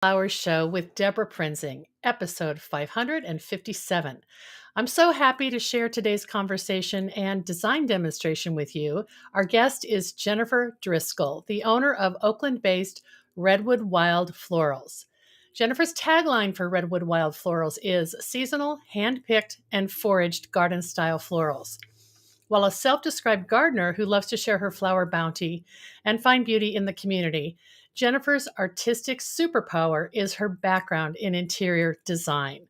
Flowers Show with Deborah Prinzing, episode 557. I'm so happy to share today's conversation and design demonstration with you. Our guest is Jennifer Driscoll, the owner of Oakland-based Redwood Wild Florals. Jennifer's tagline for Redwood Wild Florals is seasonal, hand-picked, and foraged garden-style florals. While a self-described gardener who loves to share her flower bounty and find beauty in the community, Jennifer's artistic superpower is her background in interior design.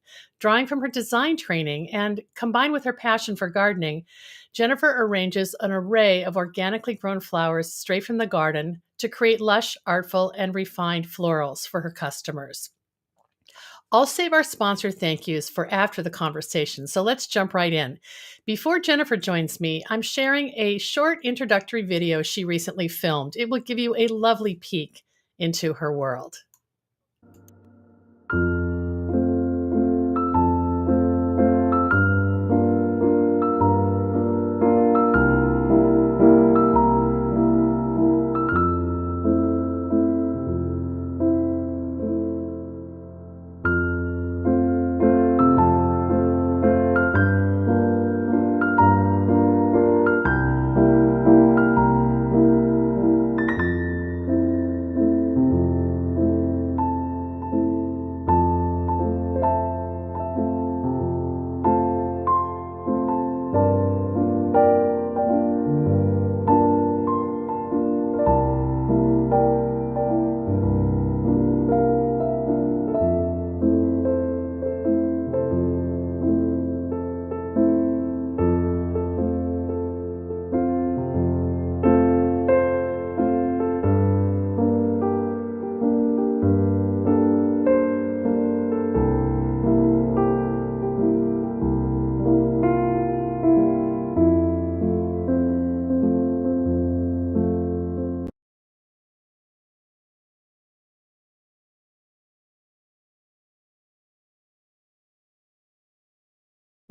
Drawing from her design training and combined with her passion for gardening, Jennifer arranges an array of organically grown flowers straight from the garden to create lush, artful, and refined florals for her customers. I'll save our sponsor thank yous for after the conversation, so let's jump right in. Before Jennifer joins me, I'm sharing a short introductory video she recently filmed. It will give you a lovely peek into her world.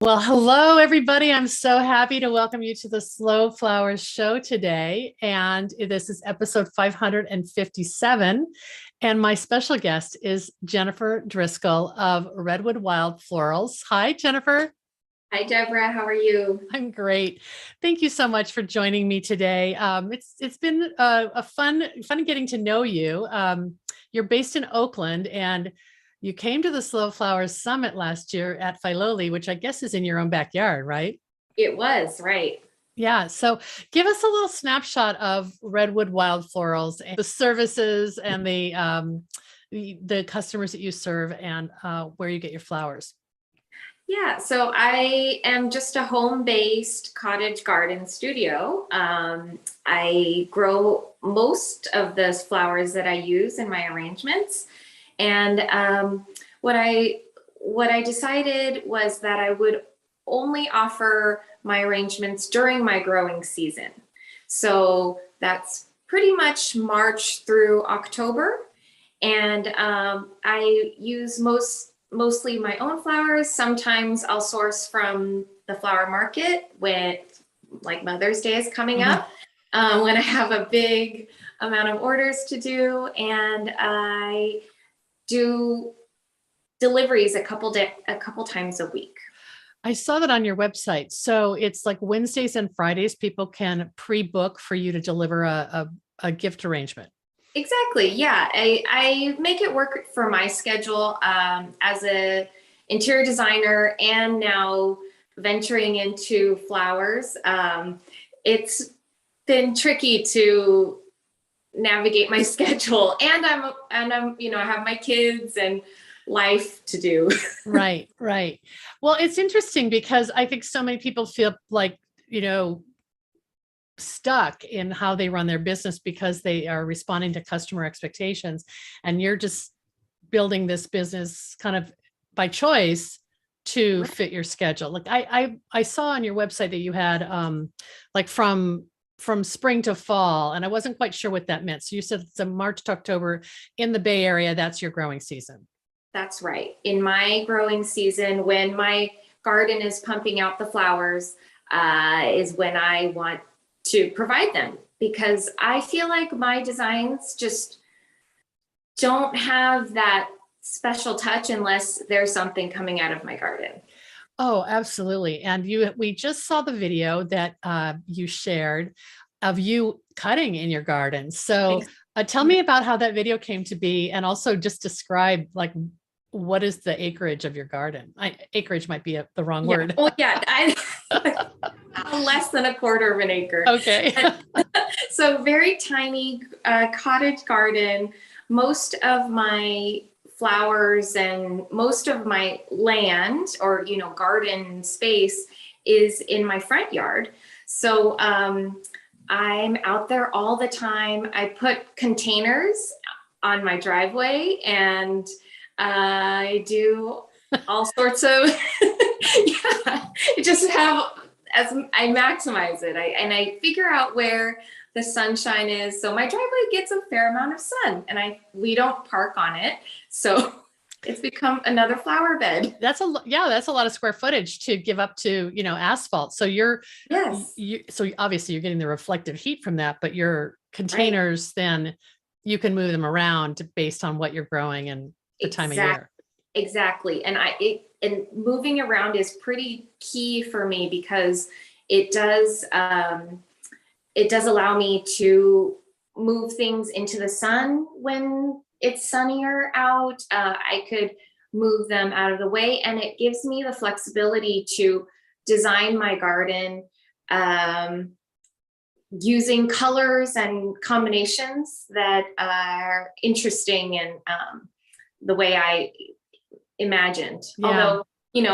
Well, hello, everybody. I'm so happy to welcome you to the Slow Flowers Show today. And this is episode 557. And my special guest is Jennifer Driscoll of Redwood Wild Florals. Hi, Jennifer. Hi, Deborah. How are you? I'm great. Thank you so much for joining me today. It's been a fun getting to know you. You're based in Oakland, and you came to the Slow Flowers Summit last year at Filoli, which I guess is in your own backyard, right? It was, right. Yeah. So give us a little snapshot of Redwood Wild Florals and the services and the customers that you serve and where you get your flowers. Yeah, so I am just a home-based cottage garden studio. I grow most of the flowers that I use in my arrangements. And what I decided was that I would only offer my arrangements during my growing season. So that's pretty much March through October. And I use mostly my own flowers. Sometimes I'll source from the flower market when, like, Mother's Day is coming up, when I have a big amount of orders to do. And I do deliveries a couple times a week. I saw that on your website. So it's like Wednesdays and Fridays, people can pre-book for you to deliver a gift arrangement. Exactly. Yeah. I make it work for my schedule as a interior designer and now venturing into flowers. It's been tricky to navigate my schedule, and I'm I have my kids and life to do. Right. Well, it's interesting because I think so many people feel like, stuck in how they run their business because they are responding to customer expectations, and you're just building this business kind of by choice to fit your schedule. Like I saw on your website that you had like from spring to fall, and I wasn't quite sure what that meant. So you said it's a March to October in the Bay Area. That's your growing season. That's right. In my growing season, when my garden is pumping out the flowers, is when I want to provide them, because I feel like my designs just don't have that special touch unless there's something coming out of my garden. Oh, absolutely. And we just saw the video that you shared of you cutting in your garden. So tell me about how that video came to be, and also just describe like what is the acreage of your garden? Acreage might be the wrong word. Oh yeah, less than a quarter of an acre. Okay. So very tiny cottage garden. Most of my flowers and most of my land, or garden space, is in my front yard. So I'm out there all the time. I put containers on my driveway, and I do all sorts of just have, as I maximize it. I figure out where the sunshine is. So my driveway gets a fair amount of sun, and we don't park on it. So it's become another flower bed. That's a lot of square footage to give up to, asphalt. So so obviously you're getting the reflective heat from that, but your containers, then you can move them around based on what you're growing and the time of year. Exactly. And and moving around is pretty key for me, because it does allow me to move things into the sun when it's sunnier out. I could move them out of the way, and it gives me the flexibility to design my garden using colors and combinations that are interesting and the way I imagined. Yeah. Although,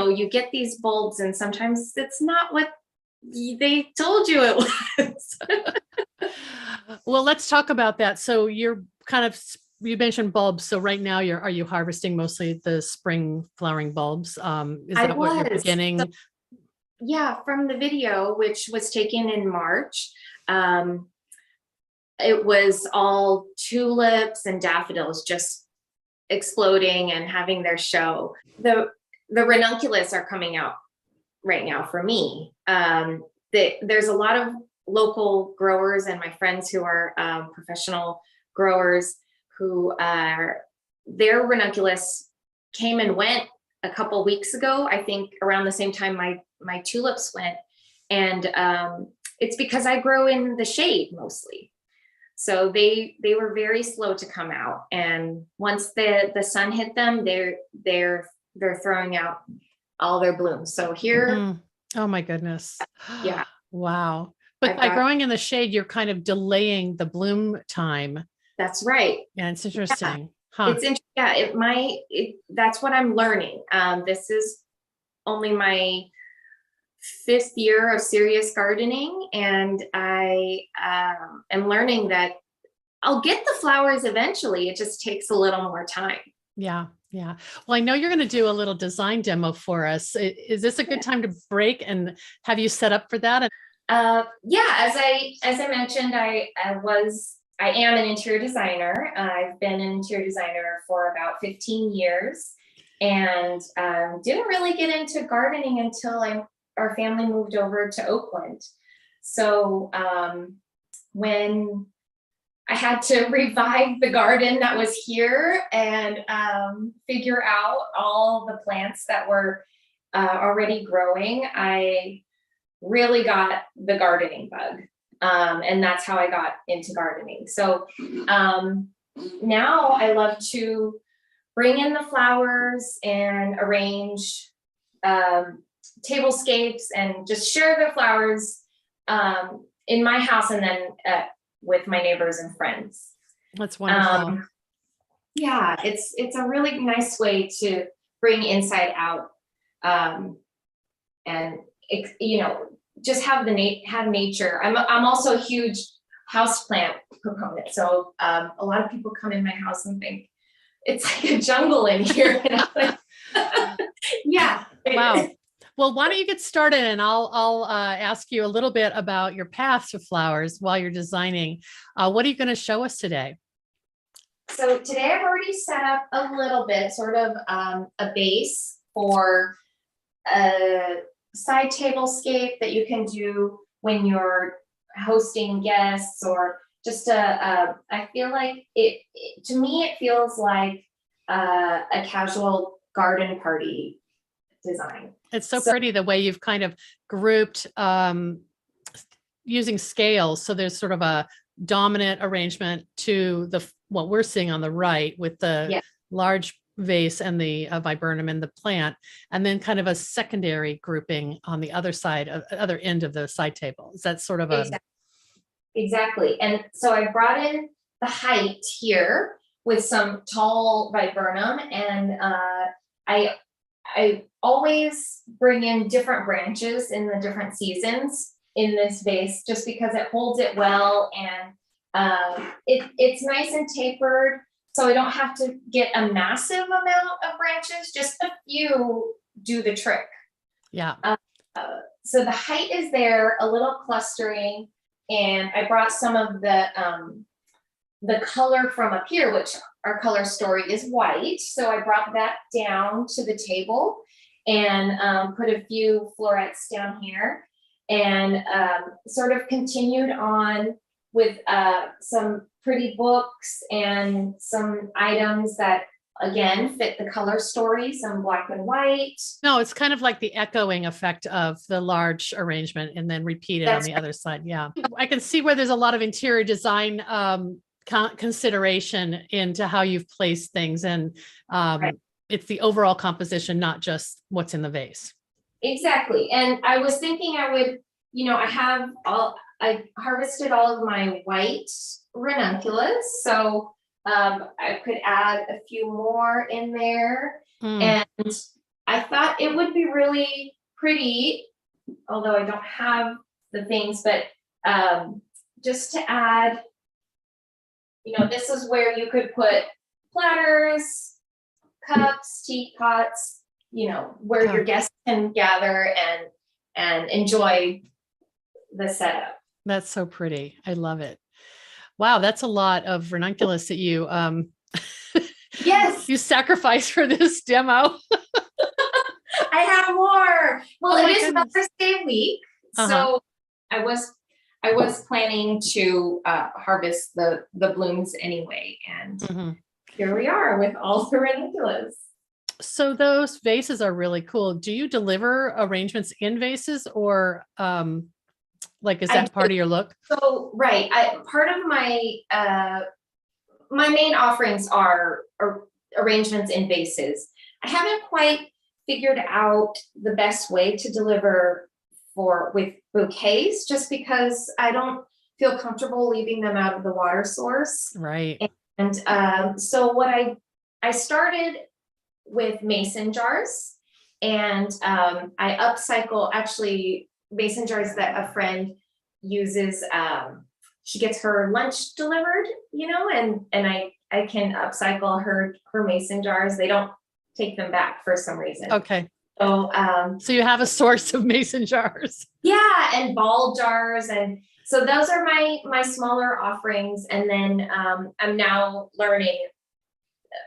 you get these bulbs and sometimes it's not what they told you it was. Well, let's talk about that. So you mentioned bulbs. So right now are you harvesting mostly the spring flowering bulbs? Is that what you're beginning? So, yeah, from the video, which was taken in March, it was all tulips and daffodils just exploding and having their show. The ranunculus are coming out right now for me. There's a lot of local growers and my friends who are professional growers who their ranunculus came and went a couple weeks ago. I think around the same time my tulips went, and it's because I grow in the shade mostly. So they were very slow to come out, and once the sun hit them, they're throwing out all their blooms. So here, oh my goodness, yeah, wow! But by growing in the shade, you're kind of delaying the bloom time. That's right. Yeah, it's interesting. Yeah. Huh. It's interesting. That's what I'm learning. This is only my 5th year of serious gardening, and I am learning that I'll get the flowers eventually. It just takes a little more time. Yeah. Yeah. Well, I know you're going to do a little design demo for us. Is this a good time to break and have you set up for that? Yeah, as I mentioned, I am an interior designer. I've been an interior designer for about 15 years, and didn't really get into gardening until our family moved over to Oakland. So when I had to revive the garden that was here and figure out all the plants that were already growing, I really got the gardening bug. And that's how I got into gardening. So now I love to bring in the flowers and arrange tablescapes and just share the flowers in my house, and then with my neighbors and friends. That's wonderful. Yeah, it's a really nice way to bring inside out, and just have nature. I'm also a huge houseplant proponent, so a lot of people come in my house and think it's like a jungle in here. And I'm like, yeah. Wow. Well, why don't you get started, and I'll ask you a little bit about your path to flowers while you're designing. What are you going to show us today? So today I've already set up a little bit, sort of a base for a side tablescape that you can do when you're hosting guests or just I feel like to me, it feels like a casual garden party design. It's so pretty the way you've kind of grouped using scales. So there's sort of a dominant arrangement to what we're seeing on the right with the large vase and the viburnum and the plant, and then kind of a secondary grouping on the other side, other end of the side table. Is that sort of Exactly. And so I brought in the height here with some tall viburnum, and I always bring in different branches in the different seasons in this vase, just because it holds it well, and it's nice and tapered, so I don't have to get a massive amount of branches. Just a few do the trick. Yeah. So the height is there, a little clustering, and I brought some of the color from up here, which our color story is white. So I brought that down to the table and put a few florets down here, and sort of continued on with some pretty books and some items that again fit the color story, some black and white. No, it's kind of like the echoing effect of the large arrangement and then repeated on the other side. Yeah. I can see where there's a lot of interior design consideration into how you've placed things, and it's the overall composition, not just what's in the vase. Exactly. And I was thinking I would, I harvested all of my white ranunculus, so I could add a few more in there. And I thought it would be really pretty, although I don't have the things, but just to add, this is where you could put platters, cups, teapots, where your guests can gather and enjoy the setup. That's so pretty. I love it. Wow, that's a lot of ranunculus that you yes, you sacrificed for this demo. I have more. Well, it is Mother's Day week, so I was planning to harvest the blooms anyway, and here we are with all the ranunculus. So those vases are really cool. Do you deliver arrangements in vases, or is that part of your look? So part of my my main offerings are arrangements in vases. I haven't quite figured out the best way to deliver with bouquets, just because I don't feel comfortable leaving them out of the water source. Right. And so what I started with mason jars, and I upcycle actually mason jars that a friend uses. She gets her lunch delivered, and I can upcycle her mason jars. They don't take them back for some reason. Okay. So you have a source of mason jars. Yeah, and ball jars, and so those are my smaller offerings. And then I'm now learning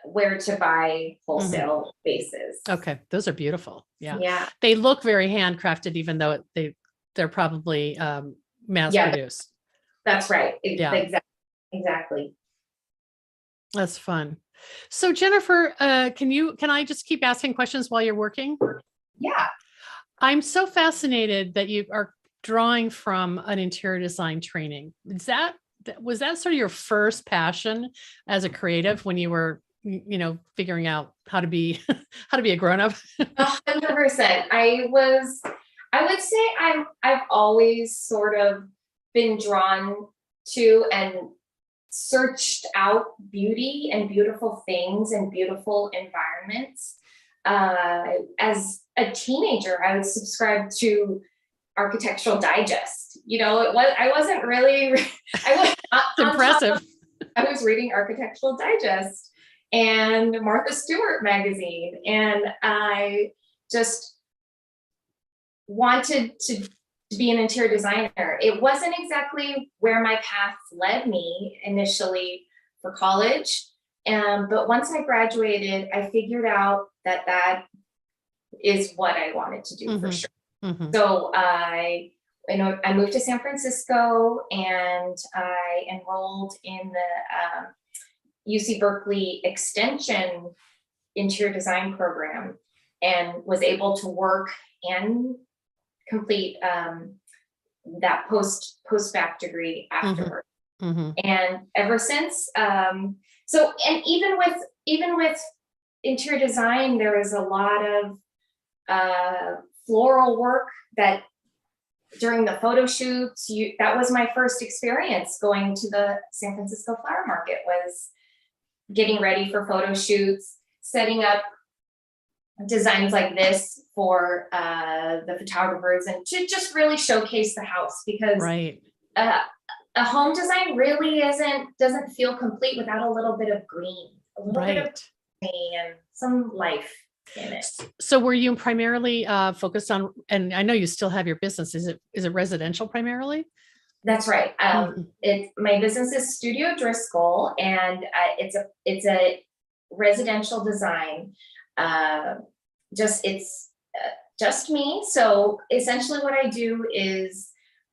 where to buy wholesale vases. Okay, those are beautiful. Yeah. They look very handcrafted, even though they're probably mass produced. That's right. Exactly. That's fun. So Jennifer, can I just keep asking questions while you're working? Yeah. I'm so fascinated that you are drawing from an interior design training. Was that sort of your first passion as a creative when you were, figuring out how to be a grown-up? 100%. I would say I've always sort of been drawn to and searched out beauty and beautiful things and beautiful environments. As a teenager, I would subscribe to Architectural Digest. I wasn't really. I was impressive. I was reading Architectural Digest and Martha Stewart magazine, and I just wanted to be an interior designer. It wasn't exactly where my path led me initially for college. But once I graduated, I figured out that is what I wanted to do for sure. So I I moved to San Francisco and I enrolled in the UC Berkeley Extension interior design program and was able to work and complete that post-bac degree afterward. Mm-hmm. And ever since, so, and even with interior design, there is a lot of floral work that during the photo shoots, that was my first experience going to the San Francisco flower market, was getting ready for photo shoots, setting up designs like this for the photographers, and to just really showcase the house, because Right. A home design really doesn't feel complete without a little bit of green, a little bit of green and some life in it. So were you primarily focused on, and I know you still have your business, is it residential primarily? That's right. My business is Studio Driscoll, and it's a residential design. It's just me. So essentially what I do is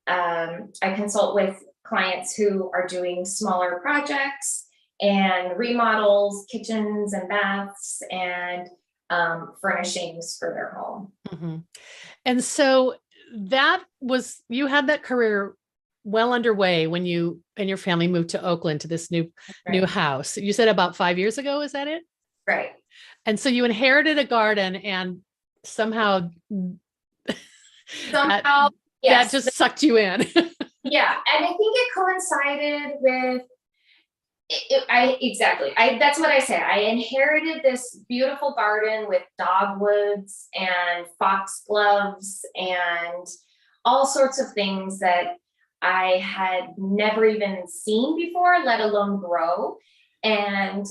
I consult with clients who are doing smaller projects and remodels, kitchens and baths, and furnishings for their home. Mm-hmm. And so you had that career well underway when you and your family moved to Oakland to this new house. You said about 5 years ago, is that it? Right. And so you inherited a garden, and somehow yes, that just sucked you in. Yeah, and I think it coincided with that's what I say. I inherited this beautiful garden with dogwoods and foxgloves and all sorts of things that I had never even seen before, let alone grow. And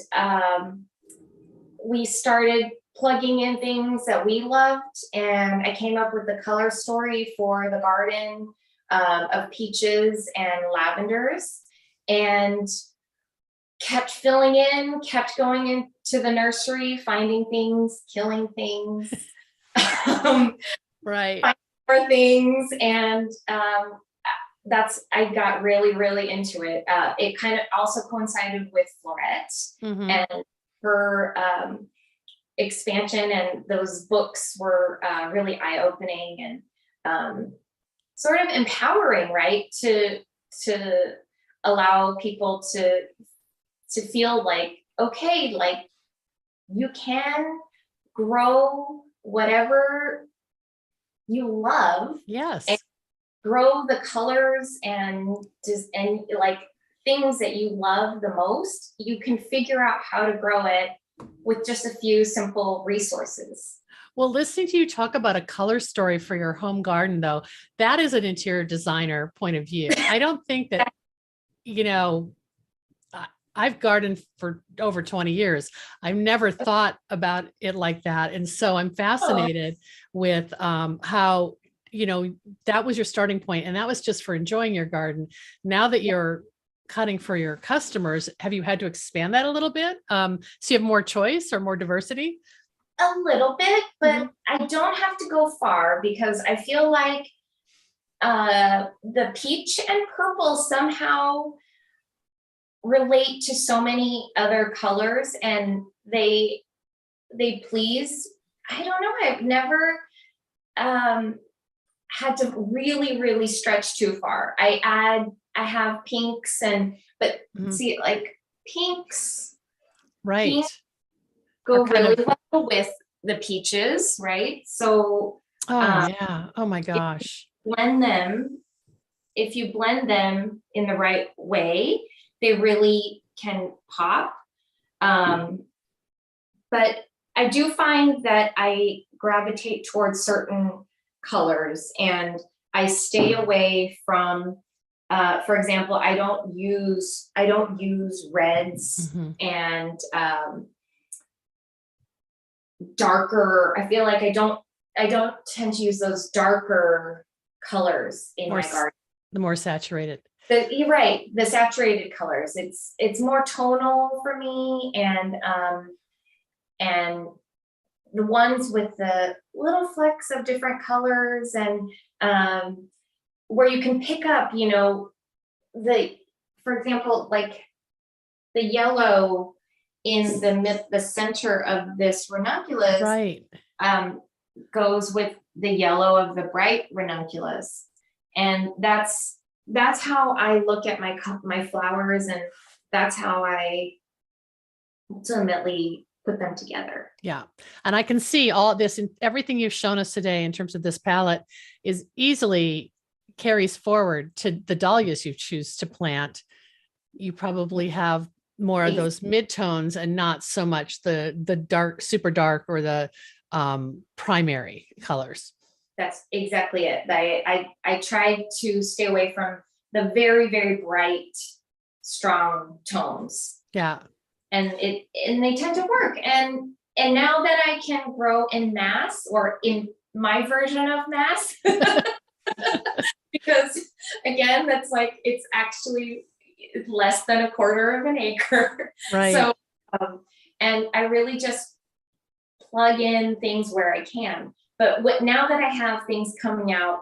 we started plugging in things that we loved, and I came up with the color story for the garden of peaches and lavenders, and kept filling in, kept going into the nursery, finding things, killing things, right, finding more things, and I got really, really into it. It kind of also coincided with Florette and her expansion, and those books were really eye-opening and sort of empowering, right? To allow people to feel like, okay, like you can grow whatever you love. Yes. And grow the colors and like things that you love the most. You can figure out how to grow it with just a few simple resources. Well, listening to you talk about a color story for your home garden, though, that is an interior designer point of view. I don't think that, I've gardened for over 20 years. I've never thought about it like that. And so I'm fascinated with how, that was your starting point, and that was just for enjoying your garden. Now that you're cutting for your customers, have you had to expand that a little bit? So you have more choice or more diversity? A little bit, but I don't have to go far, because I feel like the peach and purple somehow relate to so many other colors, and they please. I don't know. I've never had to really, really stretch too far. I have pinks but see, like pinks, right? Pinks go really well with the peaches, right? So, yeah. Oh my gosh. If you blend them in the right way, they really can pop. But I do find that I gravitate towards certain colors, and I stay away from, for example, I don't use reds and darker. I feel like I don't tend to use those darker colors in my garden. The more saturated. You're right. The saturated colors. It's more tonal for me, and the ones with the little flecks of different colors and where you can pick up, the, for example, like the yellow in the center of this ranunculus Right. um, goes with the yellow of the bright ranunculus, and that's how I look at my flowers, and that's how I ultimately put them together. Yeah. And I can see all this and everything you've shown us today in terms of this palette is easily carries forward to the dahlias you choose to plant. You probably have more of those midtones and not so much the dark, super dark or the primary colors. That's exactly it. I tried to stay away from the very, very bright, strong tones. Yeah. And they tend to work. And now that I can grow in mass, or in my version of mass, because again, that's like, it's actually less than a quarter of an acre. Right. So, and I really just plug in things where I can. But now that I have things coming out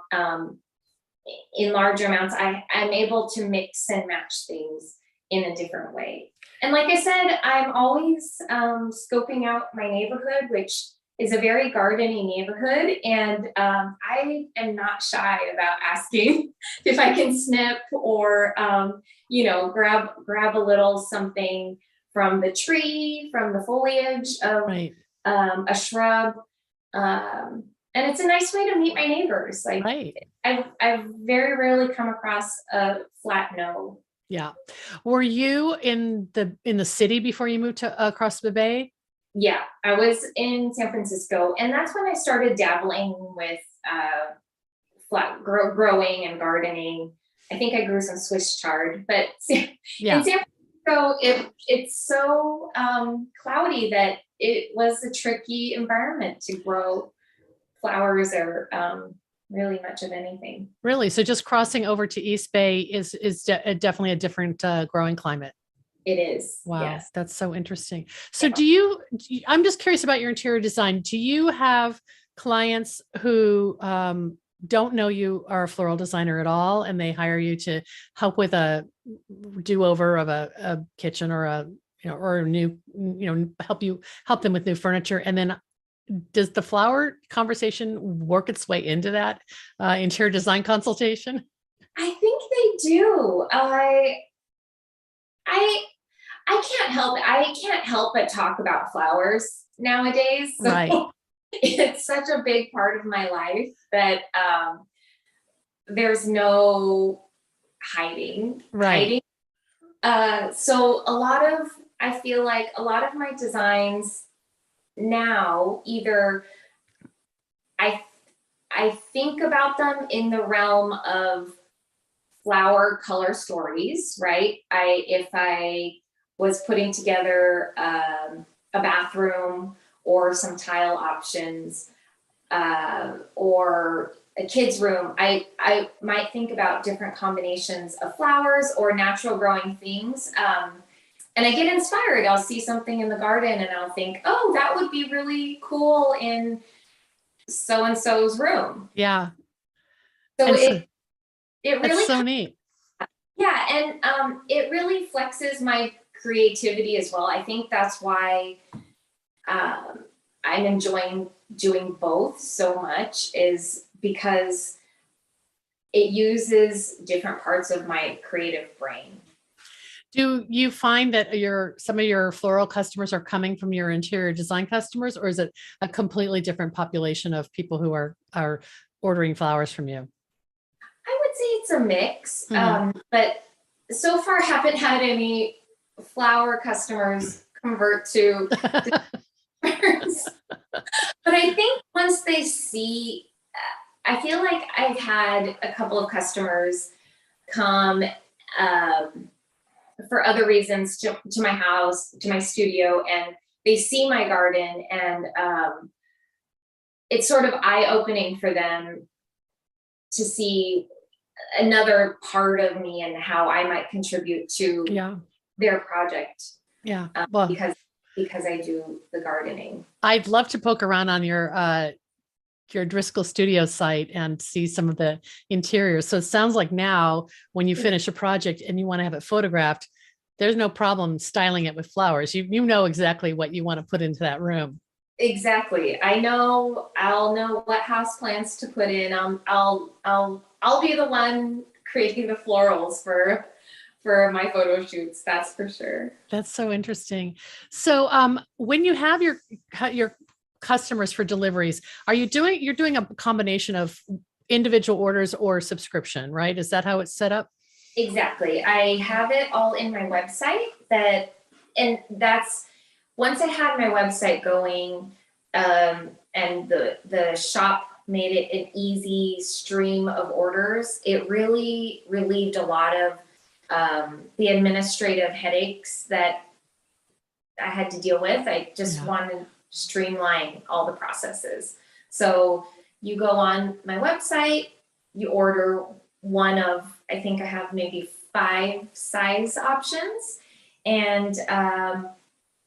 in larger amounts, I'm able to mix and match things in a different way. And like I said, I'm always scoping out my neighborhood, which is a very gardening neighborhood. And I am not shy about asking if I can snip or, grab a little something from the tree, from the foliage of right. A shrub. And it's a nice way to meet my neighbors. Like, right. I've very rarely come across a flat no. Yeah. Were you in the city before you moved to across the bay? Yeah, I was in San Francisco, and that's when I started dabbling with growing and gardening. I think I grew some Swiss chard, but Yeah. in San Francisco, it's so cloudy that it was a tricky environment to grow flowers or really much of anything. Really? So just crossing over to East Bay is definitely a different growing climate. It is. Wow, yes. That's so interesting. So I'm just curious about your interior design. Do you have clients who don't know you are a floral designer at all, and they hire you to help with a do-over of a kitchen or or a new, help them with new furniture, and then does the flower conversation work its way into that interior design consultation? I think they do. I can't help but talk about flowers nowadays. So Right. It's such a big part of my life that there's no hiding. Right. So I feel like a lot of my designs now, either I think about them in the realm of flower color stories, right? If I was putting together a bathroom or some tile options or a kid's room, I might think about different combinations of flowers or natural growing things. And I get inspired. I'll see something in the garden and I'll think, oh, that would be really cool in so-and-so's room. Yeah. So it really, that's so neat. Yeah. And it really flexes my creativity as well. I think that's why I'm enjoying doing both so much, is because it uses different parts of my creative brain. Do you find that some of your floral customers are coming from your interior design customers, or is it a completely different population of people who are ordering flowers from you? I would say it's a mix, but so far haven't had any flower customers convert to designers. But I think once they see, I feel like I've had a couple of customers come for other reasons to my house, to my studio, and they see my garden, and it's sort of eye-opening for them to see another part of me and how I might contribute to their project. Yeah. Because I do the gardening. I'd love to poke around on your your Driscoll studio site and see some of the interiors. So it sounds like now when you finish a project and you want to have it photographed, there's no problem styling it with flowers. You know exactly what you want to put into that room. Exactly. I'll know what house plants to put in. I'll be the one creating the florals for my photo shoots. That's for sure. That's so interesting. So when you have your customers for deliveries, you're doing a combination of individual orders or subscription, right? Is that how it's set up? Exactly. I have it all in my website and that's once I had my website going, and the shop made it an easy stream of orders, it really relieved a lot of the administrative headaches that I had to deal with. I just wanted to streamline all the processes. So you go on my website, you order one of, I think I have maybe 5 size options, and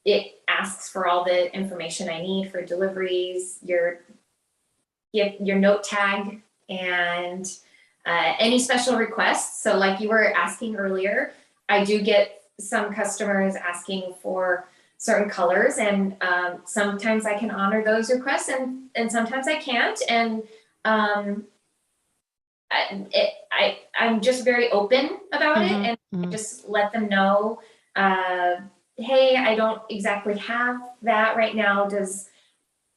it asks for all the information I need for deliveries, your note tag, and any special requests. So like you were asking earlier, I do get some customers asking for certain colors, and sometimes I can honor those requests, and sometimes I can't. And I'm just very open about it, and I just let them know, hey, I don't exactly have that right now. Does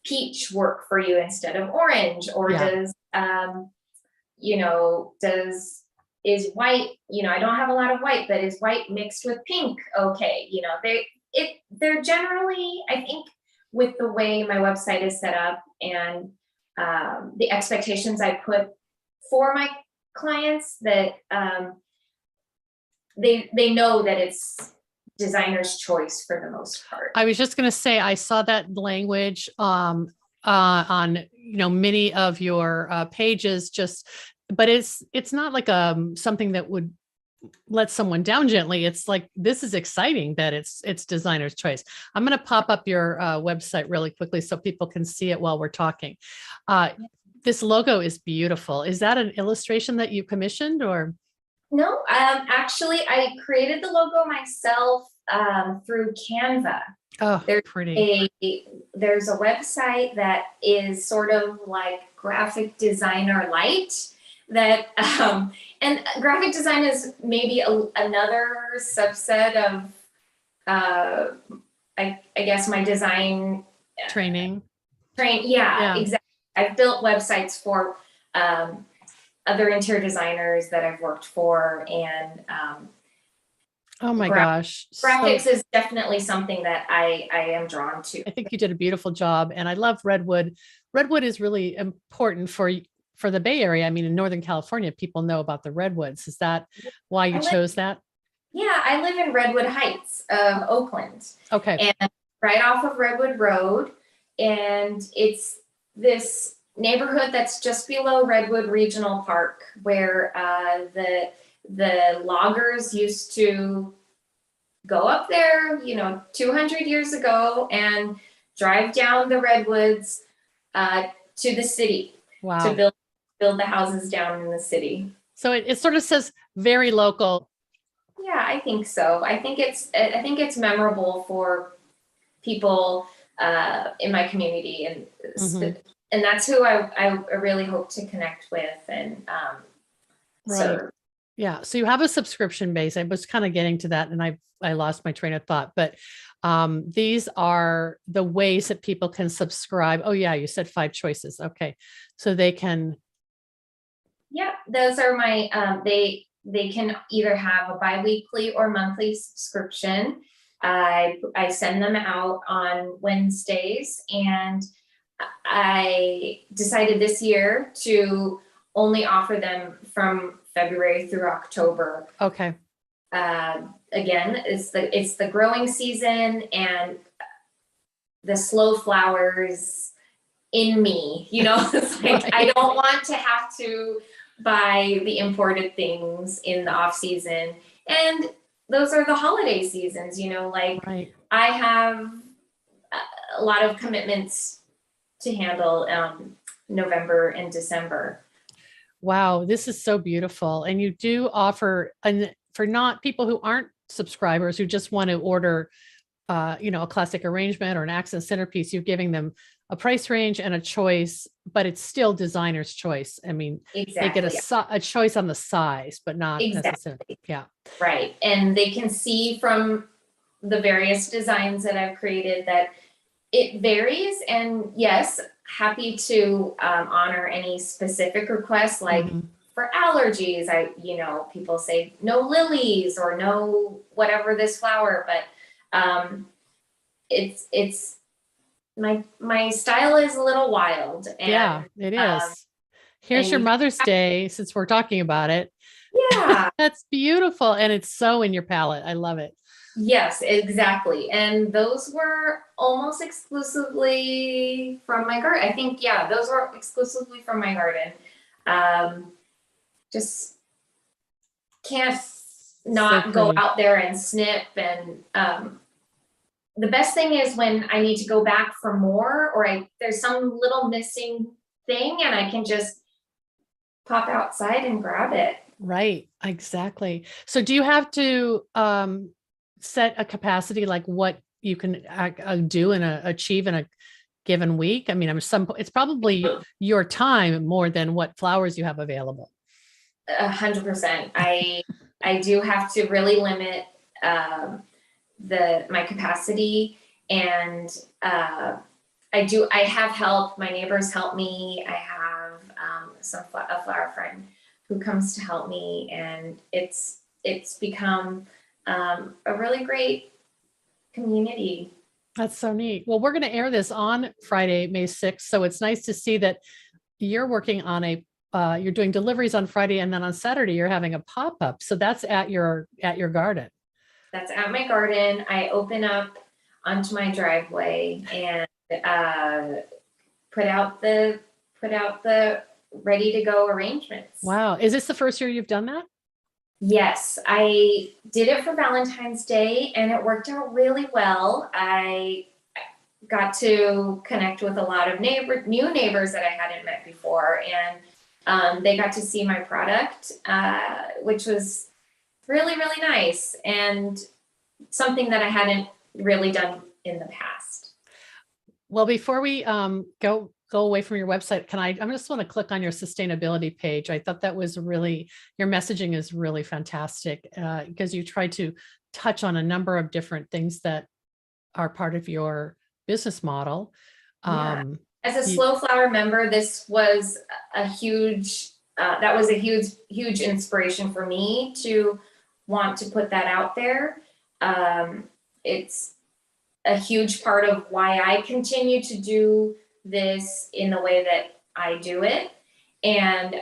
peach work for you instead of orange? Or does, is white, I don't have a lot of white, but is white mixed with pink okay? They're generally, I think, with the way my website is set up and the expectations I put for my clients, that they know that it's designer's choice for the most part. I was just going to say, I saw that language on many of your pages, but it's not like something that would let someone down gently. It's like, this is exciting that it's designer's choice. I'm going to pop up your website really quickly so people can see it while we're talking. This logo is beautiful. Is that an illustration that you commissioned, or? No, actually, I created the logo myself through Canva. Oh, pretty. There's a website that is sort of like graphic designer light, that and graphic design is maybe another subset of I guess my design training. Yeah, exactly. I've built websites for other interior designers that I've worked for, and oh my gosh, graphics is definitely something that I am drawn to. I think you did a beautiful job, and I love Redwood. Redwood is really important for the Bay Area. I mean, in Northern California, people know about the redwoods. Is that why you chose that? Yeah, I live in Redwood Heights of Oakland. Okay. And right off of Redwood Road, and it's this neighborhood that's just below Redwood Regional Park, where the loggers used to go up there, 200 years ago, and drive down the redwoods to the city. Wow. To build the houses down in the city. So it sort of says very local. Yeah, I think so. I think it's memorable for people in my community, and that's who I really hope to connect with and serve. Yeah. So you have a subscription base. I was kind of getting to that, and I lost my train of thought, but these are the ways that people can subscribe. Oh yeah, you said 5 choices. Okay. So they can. Yeah, those are my, they can either have a biweekly or monthly subscription. I send them out on Wednesdays, and I decided this year to only offer them from February through October. Okay. Again, it's the growing season, and the slow flowers in me, it's like, right. I don't want to have to buy the imported things in the off season. And those are the holiday seasons, right. I have a lot of commitments to handle. November and December. Wow, this is so beautiful. And you do offer, and for not people who aren't subscribers who just want to order, a classic arrangement or an accent centerpiece, you're giving them a price range and a choice, but it's still designer's choice. I mean, they get Exactly. a choice on the size, but not necessarily. Exactly. Yeah. Right. And they can see from the various designs that I've created that it varies. And yes, happy to honor any specific requests, like Mhm. for allergies. People say no lilies or no whatever this flower, but it's my style is a little wild, Yeah, and it um, is. Here's and your you Mother's Day, since we're talking about it. yeah. That's beautiful. And it's so in your palette. I love it. Yes, exactly. And those were almost exclusively from my garden. I think, yeah, those were exclusively from my garden. Um, just can't So not go pretty. out there and snip. And the best thing is when I need to go back for more, or there's some little missing thing, and I can just pop outside and grab it. Right, exactly. So do you have to set a capacity like what you can do and achieve in a given week? I mean, it's probably your time more than what flowers you have available. 100%. I do have to really limit um, my capacity, and I have help. My neighbors help me. I have a flower friend who comes to help me, and it's become a really great community. That's so neat. Well, we're going to air this on Friday, May 6th. So it's nice to see that you're working on you're doing deliveries on Friday, and then on Saturday you're having a pop-up. So that's at your garden. That's at my garden. I open up onto my driveway and put out the ready to go arrangements. Wow. Is this the first year you've done that? Yes, I did it for Valentine's Day and it worked out really well. I got to connect with a lot of new neighbors that I hadn't met before, and they got to see my product, which was really, really nice and something that I hadn't really done in the past. Well, before we go away from your website, I just want to click on your sustainability page. I thought that was really, your messaging is really fantastic because you try to touch on a number of different things that are part of your business model. Yeah. As a Slow Flower member, this was that was a huge inspiration for me to want to put that out there. It's a huge part of why I continue to do this in the way that I do it. And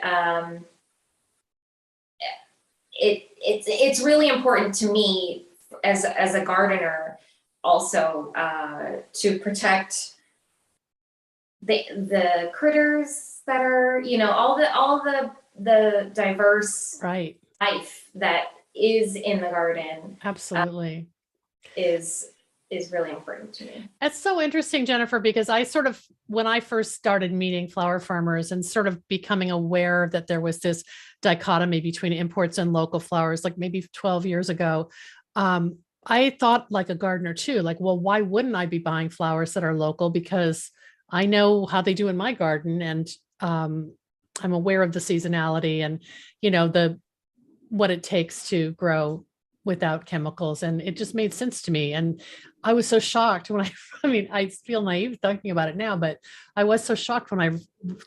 it's really important to me as a gardener also to protect the critters that are, all the diverse Right. life that is in the garden. Absolutely. Is really important to me. That's so interesting, Jennifer, because when I first started meeting flower farmers and sort of becoming aware that there was this dichotomy between imports and local flowers, like maybe 12 years ago, I thought like a gardener too, like, well, why wouldn't I be buying flowers that are local? Because I know how they do in my garden, and I'm aware of the seasonality and, what it takes to grow without chemicals. And it just made sense to me. And I was so shocked when I mean, I feel naive talking about it now, but I was so shocked when I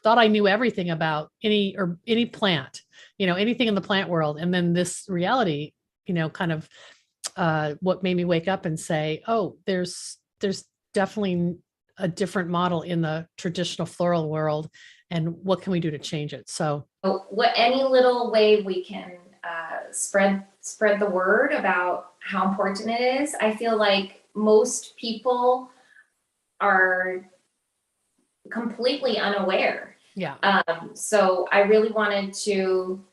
thought I knew everything about any plant, anything in the plant world. And then this reality, kind of what made me wake up and say, oh, there's definitely a different model in the traditional floral world. And what can we do to change it? So any little way we can spread the word about how important it is. I feel like most people are completely unaware. Yeah. So I really wanted to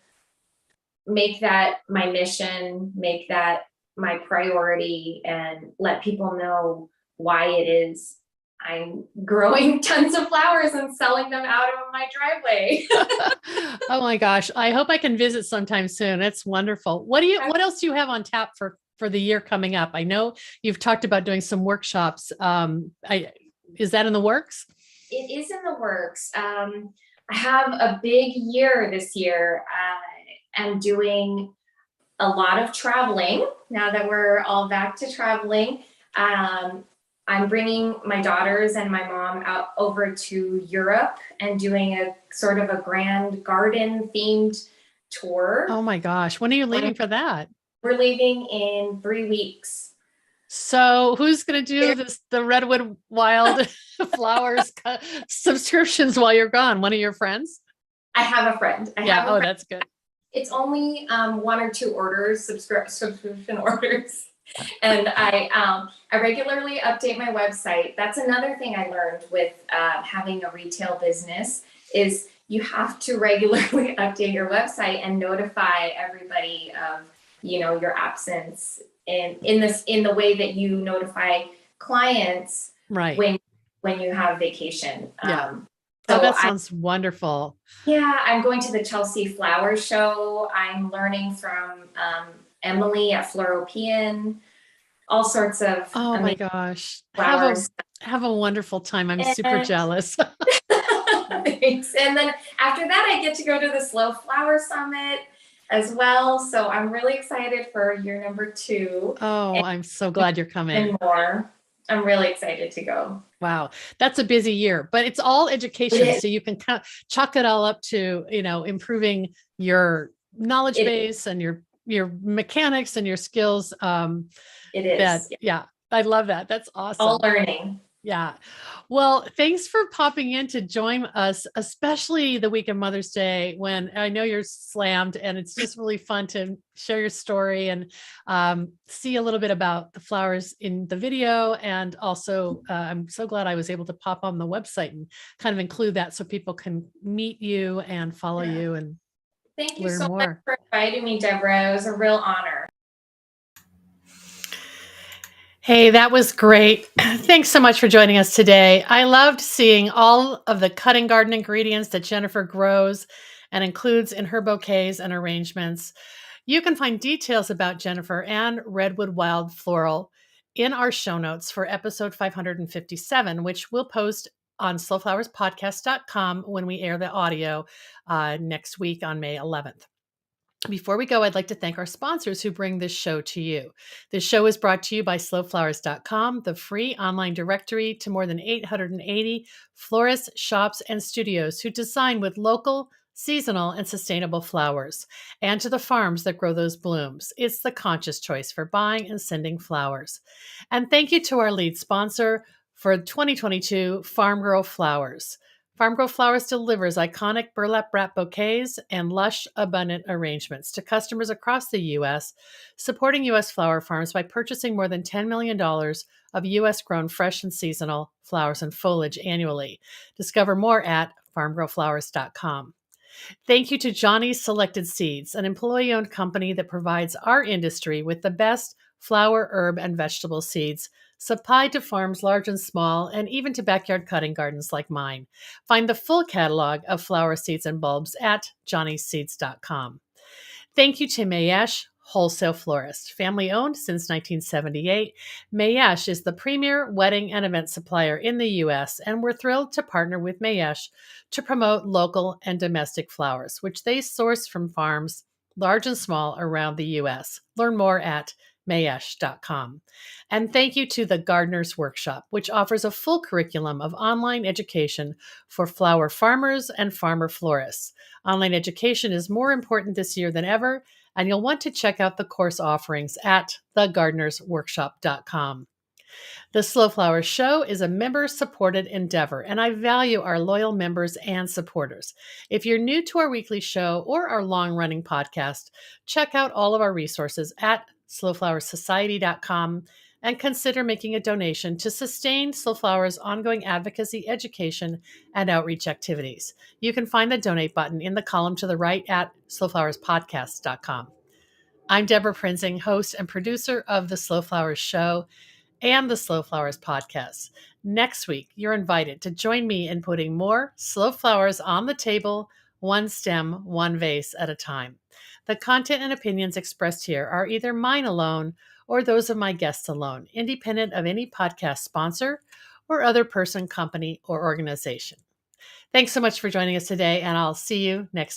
make that my mission, make that my priority, and let people know why it is I'm growing tons of flowers and selling them out of my driveway. Oh my gosh. I hope I can visit sometime soon. It's wonderful. What else do you have on tap for the year coming up? I know you've talked about doing some workshops. Is that in the works? It is in the works. I have a big year this year. I'm doing a lot of traveling now that we're all back to traveling. I'm bringing my daughters and my mom out over to Europe and doing a sort of a grand garden themed tour. Oh my gosh. When are you leaving for that? We're leaving in 3 weeks. So who's going to do the Redwood Wild Flowers subscriptions while you're gone? One of your friends? I have a friend. That's good. It's only 1 or 2 orders, subscription orders. And I regularly update my website. That's another thing I learned with having a retail business is you have to regularly update your website and notify everybody of, your absence in the way that you notify clients right when you have vacation. So that sounds wonderful. Yeah, I'm going to the Chelsea Flower Show. I'm learning from Emily at Floropean, all sorts of my gosh. flowers. Have a wonderful time. I'm super jealous. Thanks. And then after that, I get to go to the Slow Flower Summit as well. So I'm really excited for year number 2. Oh, I'm so glad you're coming. And more. I'm really excited to go. Wow. That's a busy year, but it's all education. So you can kind of chalk it all up to, improving your knowledge base and your mechanics and your skills. It is. I love that. That's awesome. All learning. Yeah. Well, thanks for popping in to join us, especially the week of Mother's Day when I know you're slammed, and it's just really fun to share your story and see a little bit about the flowers in the video. And also, I'm so glad I was able to pop on the website and kind of include that so people can meet you and follow you and Thank you so much for inviting me, Deborah. It was a real honor. Hey, that was great. Thanks so much for joining us today. I loved seeing all of the cutting garden ingredients that Jennifer grows and includes in her bouquets and arrangements. You can find details about Jennifer and Redwood Wild Floral in our show notes for episode 557, which we'll post on slowflowerspodcast.com when we air the audio next week on May 11th. Before we go, I'd like to thank our sponsors who bring this show to you. This show is brought to you by slowflowers.com, the free online directory to more than 880 florists, shops, and studios who design with local, seasonal, and sustainable flowers, and to the farms that grow those blooms. It's the conscious choice for buying and sending flowers. And thank you to our lead sponsor for 2022, Farm Girl Flowers. Farm Girl Flowers delivers iconic burlap wrap bouquets and lush, abundant arrangements to customers across the U.S., supporting U.S. flower farms by purchasing more than $10 million of U.S.-grown fresh and seasonal flowers and foliage annually. Discover more at farmgirlflowers.com. Thank you to Johnny's Selected Seeds, an employee-owned company that provides our industry with the best flower, herb, and vegetable seeds supplied to farms large and small, and even to backyard cutting gardens like mine. Find the full catalog of flower seeds and bulbs at johnnyseeds.com. Thank you to Mayesh Wholesale Florist. Family owned since 1978, Mayesh is the premier wedding and event supplier in the U.S., and we're thrilled to partner with Mayesh to promote local and domestic flowers, which they source from farms large and small around the U.S. Learn more at mayesh.com. And thank you to the Gardener's Workshop, which offers a full curriculum of online education for flower farmers and farmer florists. Online education is more important this year than ever, and you'll want to check out the course offerings at thegardenersworkshop.com. The Slow Flowers Show is a member-supported endeavor, and I value our loyal members and supporters. If you're new to our weekly show or our long-running podcast, check out all of our resources at slowflowersociety.com and consider making a donation to sustain Slow Flowers' ongoing advocacy, education, and outreach activities. You can find the donate button in the column to the right at slowflowerspodcast.com. I'm Deborah Prinzing, host and producer of The Slow Flowers Show, and the Slow Flowers podcast. Next week, you're invited to join me in putting more slow flowers on the table, one stem, one vase at a time. The content and opinions expressed here are either mine alone or those of my guests alone, independent of any podcast sponsor or other person, company, or organization. Thanks so much for joining us today, and I'll see you next